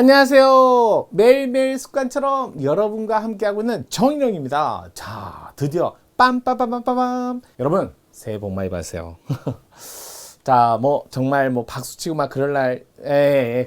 안녕하세요. 매일매일 습관처럼 여러분과 함께하고 있는 정인영입니다. 자, 드디어 빰빰빰빰빰 여러분 새해 복 많이 받으세요. 자, 정말 박수치고 막 그럴 날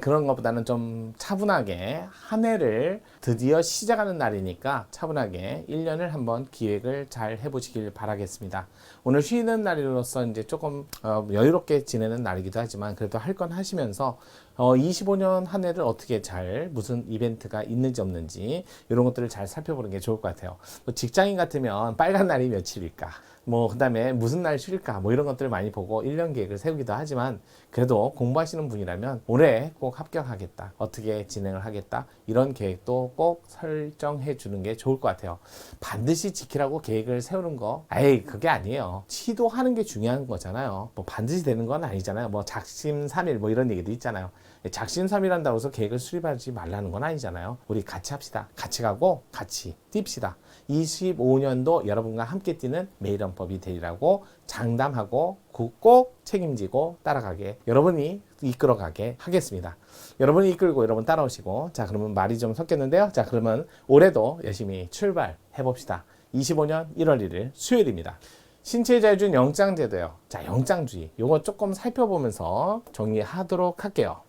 그런 것보다는 좀 차분하게 한 해를 드디어 시작하는 날이니까 차분하게 1년을 한번 기획을 잘 해보시길 바라겠습니다. 오늘 쉬는 날로서 이제 조금 여유롭게 지내는 날이기도 하지만 그래도 할 건 하시면서 25년 한 해를 어떻게 잘 무슨 이벤트가 있는지 없는지 이런 것들을 잘 살펴보는 게 좋을 것 같아요. 직장인 같으면 빨간 날이 며칠일까, 그 다음에 무슨 날 쉴까, 이런 것들을 많이 보고 1년 계획을 세우기도 하지만 그래도 공부하시는 분이라면 올해 꼭 합격하겠다, 어떻게 진행을 하겠다, 이런 계획도 꼭 설정해 주는 게 좋을 것 같아요. 반드시 지키라고 계획을 세우는 거, 그게 아니에요. 시도하는 게 중요한 거잖아요. 반드시 되는 건 아니잖아요. 작심삼일 이런 얘기도 있잖아요. 작심삼일한다고 해서 계획을 수립하지 말라는 건 아니잖아요. 우리 같이 합시다. 같이 가고 같이 뜁시다. 25년도 여러분과 함께 뛰는 매일원법이 되리라고 장담하고 꼭 책임지고 따라가게, 여러분이 이끌어가게 하겠습니다. 여러분이 이끌고 여러분 따라오시고. 자, 그러면 말이 좀 섞였는데요. 자, 그러면 올해도 열심히 출발해 봅시다. 25년 1월 1일 수요일입니다. 신체의 자유주의 영장제도요. 자, 영장주의 요거 조금 살펴보면서 정리하도록 할게요.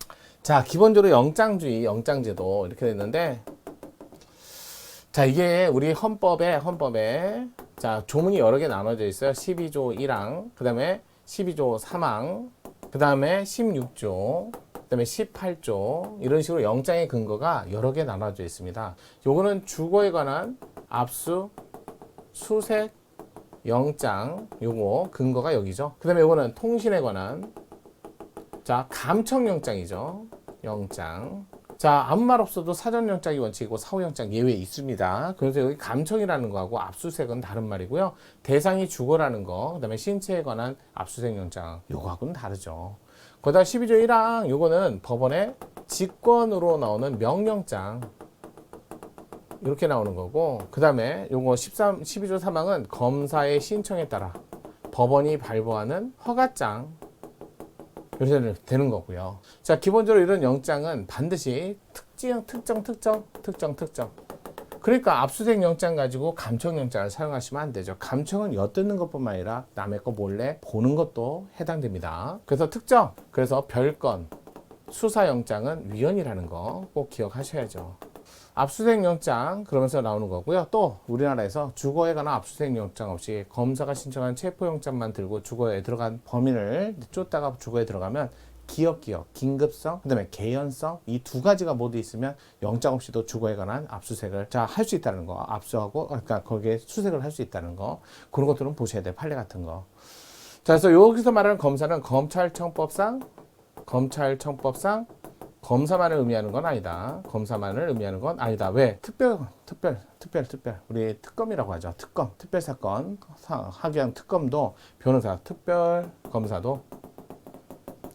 자, 기본적으로 영장제도 이렇게 됐는데, 자, 이게 우리 헌법에 자, 조문이 여러 개 나눠져 있어요. 12조 1항, 그 다음에 12조 3항, 그 다음에 16조, 그 다음에 18조, 이런 식으로 영장의 근거가 여러 개 나눠져 있습니다. 요거는 주거에 관한 압수, 수색, 영장, 요거 근거가 여기죠. 그 다음에 요거는 통신에 관한, 자, 감청영장이죠. 영장. 자, 아무 말 없어도 사전영장이 원칙이고 사후영장 예외 있습니다. 그래서 여기 감청이라는 거하고 압수수색은 다른 말이고요. 대상이 주거라는 거, 그 다음에 신체에 관한 압수수색영장, 요거하고는 다르죠. 거기다 12조 1항, 요거는 법원의 직권으로 나오는 명령장, 이렇게 나오는 거고, 그 다음에 요거 12조 3항은 검사의 신청에 따라 법원이 발부하는 허가장, 이렇게 되는 거고요. 자, 기본적으로 이런 영장은 반드시 특정. 그러니까 압수수색 영장 가지고 감청 영장을 사용하시면 안 되죠. 감청은 엿듣는 것뿐만 아니라 남의 거 몰래 보는 것도 해당됩니다. 그래서 그래서 별건, 수사 영장은 위헌이라는 거 꼭 기억하셔야죠. 압수수색 영장 그러면서 나오는 거고요. 또 우리나라에서 주거에 관한 압수수색 영장 없이 검사가 신청한 체포영장만 들고 주거에 들어간 범인을 쫓다가 주거에 들어가면 기억, 긴급성, 그 다음에 개연성, 이 두 가지가 모두 있으면 영장 없이도 주거에 관한 압수수색을 할 수 있다는 거, 압수하고, 그러니까 거기에 수색을 할 수 있다는 거, 그런 것들은 보셔야 돼요. 판례 같은 거. 자, 그래서 여기서 말하는 검사는 검찰청법상 검사만을 의미하는 건 아니다. 검사만을 의미하는 건 아니다. 왜? 특별. 우리 특검이라고 하죠. 특별사건 하기 위한 특검도 변호사, 특별검사도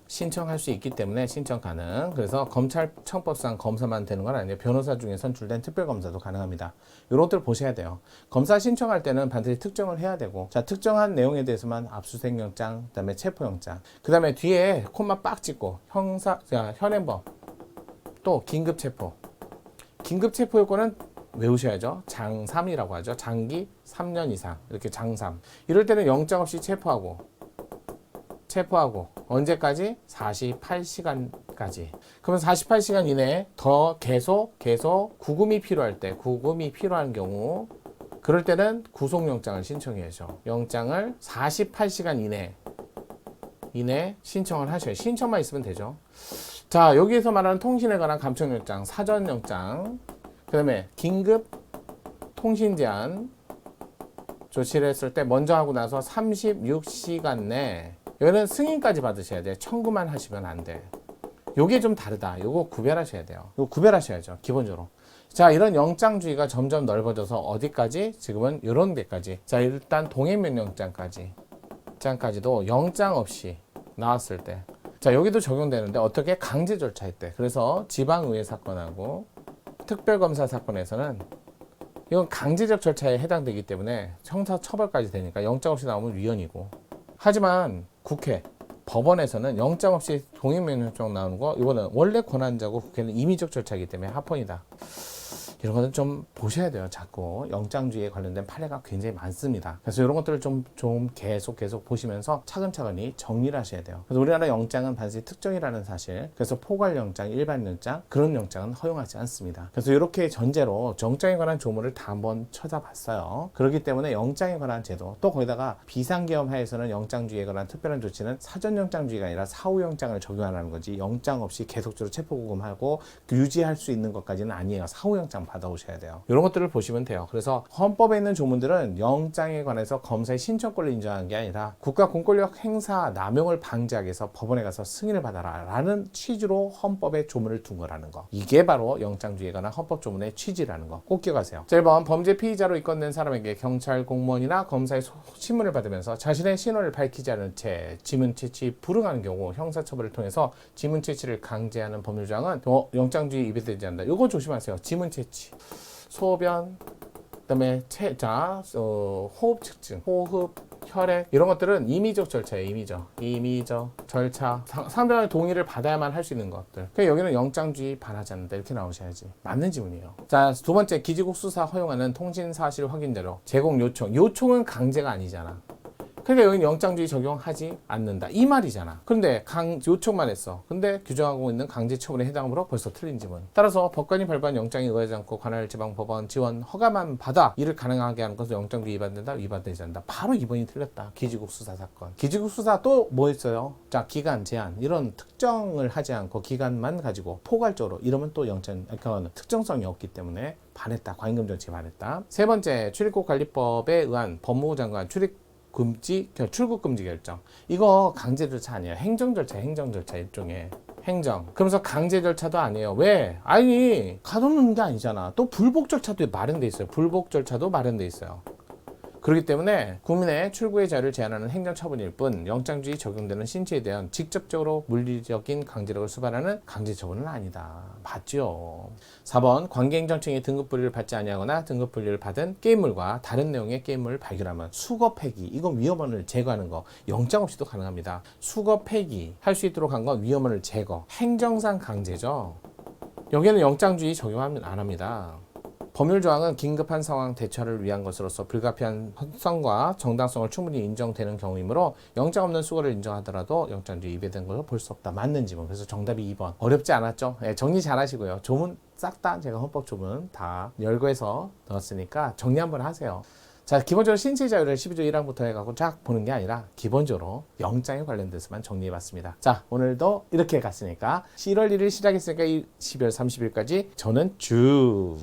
신청할 수 있기 때문에 신청 가능. 그래서 검찰청법상 검사만 되는 건 아니에요. 변호사 중에 선출된 특별검사도 가능합니다. 이런 것들 보셔야 돼요. 검사 신청할 때는 반드시 특정을 해야 되고, 자, 특정한 내용에 대해서만 압수수색영장, 그 다음에 체포영장, 그 다음에 뒤에 콤마 빡 찍고 현행범, 또 긴급체포. 긴급체포 요건은 외우셔야죠. 장3이라고 하죠. 장기 3년 이상, 이렇게 장3. 이럴 때는 영장 없이 체포하고 언제까지? 48시간까지. 그러면 48시간 이내에 더 계속 구금이 필요한 경우, 그럴 때는 구속영장을 신청해야죠. 영장을 48시간 이내 신청을 하셔요. 신청만 있으면 되죠. 자, 여기에서 말하는 통신에 관한 감청영장, 사전영장, 그 다음에 긴급 통신 제한 조치를 했을 때 먼저 하고 나서 36시간 내, 여기는 승인까지 받으셔야 돼요. 청구만 하시면 안 돼. 요게 좀 다르다. 요거 구별하셔야 돼요. 요거 구별하셔야죠. 기본적으로. 자, 이런 영장주의가 점점 넓어져서 어디까지? 지금은 이런 데까지. 자, 일단 동행명령장까지도 영장 없이 나왔을 때. 자, 여기도 적용되는데 어떻게? 강제 절차일 때. 그래서 지방의회 사건하고 특별검사 사건에서는 이건 강제적 절차에 해당되기 때문에 형사처벌까지 되니까 영장 없이 나오면 위헌이고, 하지만 국회, 법원에서는 영장 없이 동의명령 나오는 거 이거는 원래 권한자고 국회는 임의적 절차이기 때문에 합헌이다. 이런 것은 좀 보셔야 돼요. 자꾸 영장주의에 관련된 판례가 굉장히 많습니다. 그래서 이런 것들을 좀 계속 보시면서 차근차근히 정리를 하셔야 돼요. 그래서 우리나라 영장은 반드시 특정이라는 사실, 그래서 포괄영장, 일반영장 그런 영장은 허용하지 않습니다. 그래서 이렇게 전제로 영장에 관한 조문을 다 한번 찾아봤어요. 그렇기 때문에 영장에 관한 제도, 또 거기다가 비상계엄 하에서는 영장주의에 관한 특별한 조치는 사전영장주의가 아니라 사후영장을 적용하라는 거지, 영장 없이 계속적으로 체포구금하고 유지할 수 있는 것까지는 아니에요. 사후영장 받아오셔야 돼요. 이런 것들을 보시면 돼요. 그래서 헌법에 있는 조문들은 영장에 관해서 검사의 신청권을 인정하는 게 아니라 국가 공권력 행사 남용을 방지하기 위해서 법원에 가서 승인을 받아라 라는 취지로 헌법에 조문을 둔 거라는 거. 이게 바로 영장주의에 관한 헌법 조문의 취지라는 거 꼭 기억하세요. 자, 1번 범죄 피의자로 입건된 사람에게 경찰 공무원이나 검사의 신문을 받으면서 자신의 신원을 밝히지 않은 채 지문 채취 불응하는 경우 형사처벌을 통해서 지문 채취를 강제하는 법률조항은 영장주의 위배되지 않는다. 이거 조심하세요. 지문 채취, 소변, 그다음에 호흡 측정, 호흡, 혈액 이런 것들은 임의적 절차예요. 임의적 절차, 상대방의 동의를 받아야만 할 수 있는 것들. 그러니까 여기는 영장주의 반하지 않는다 이렇게 나오셔야지. 맞는 지문이에요. 자, 두 번째, 기지국 수사 허용하는 통신 사실 확인 자료 제공 요청은 강제가 아니잖아. 그러니까 여기는 영장주의 적용하지 않는다 이 말이잖아. 그런데 요청만 했어. 근데 규정하고 있는 강제처분에 해당하므로 벌써 틀린 지문. 따라서 법관이 발부한 영장에 의하지 않고 관할 지방법원 지원 허가만 받아 이를 가능하게 하는 것은 영장주의 위반된다, 위반되지 않는다. 바로 2번이 틀렸다. 기지국 수사 사건. 기지국 수사 또 뭐 있어요? 자, 기간 제한 이런 특정을 하지 않고 기간만 가지고 포괄적으로 이러면 또 특정성이 없기 때문에 반했다. 과잉금 정치에 반했다. 세 번째, 출입국 관리법에 의한 법무부 장관 출국 금지 결정. 이거 강제 절차 아니에요. 행정 절차 일종의 행정. 그러면서 강제 절차도 아니에요. 왜? 아니, 가둬놓는 게 아니잖아. 또 불복 절차도 마련돼 있어요. 불복 절차도 마련돼 있어요. 그렇기 때문에 국민의 출국의 자유를 제한하는 행정처분일 뿐 영장주의 적용되는 신체에 대한 직접적으로 물리적인 강제력을 수반하는 강제처분은 아니다. 맞죠? 4번, 관계행정청이 등급분리를 받지 아니하거나 등급분리를 받은 게임물과 다른 내용의 게임물을 발견하면 수거 폐기, 이건 위험원을 제거하는 거 영장 없이도 가능합니다. 수거 폐기 할 수 있도록 한 건 위험원을 제거, 행정상 강제죠. 여기는 영장주의 적용하면 안 합니다. 법률조항은 긴급한 상황 대처를 위한 것으로서 불가피한 헌성과 정당성을 충분히 인정되는 경우이므로 영장 없는 수거를 인정하더라도 영장주의 위배된 것을 볼 수 없다. 맞는 지문. 그래서 정답이 2번. 어렵지 않았죠? 네, 정리 잘 하시고요. 조문 싹 다 제가 헌법 조문 다 열거해서 넣었으니까 정리 한번 하세요. 자, 기본적으로 신체 자유를 12조 1항부터 해가지고 쫙 보는 게 아니라 기본적으로 영장에 관련돼서만 정리해봤습니다. 자, 오늘도 이렇게 갔으니까 1월 1일 시작했으니까 12월 30일까지 저는 쭉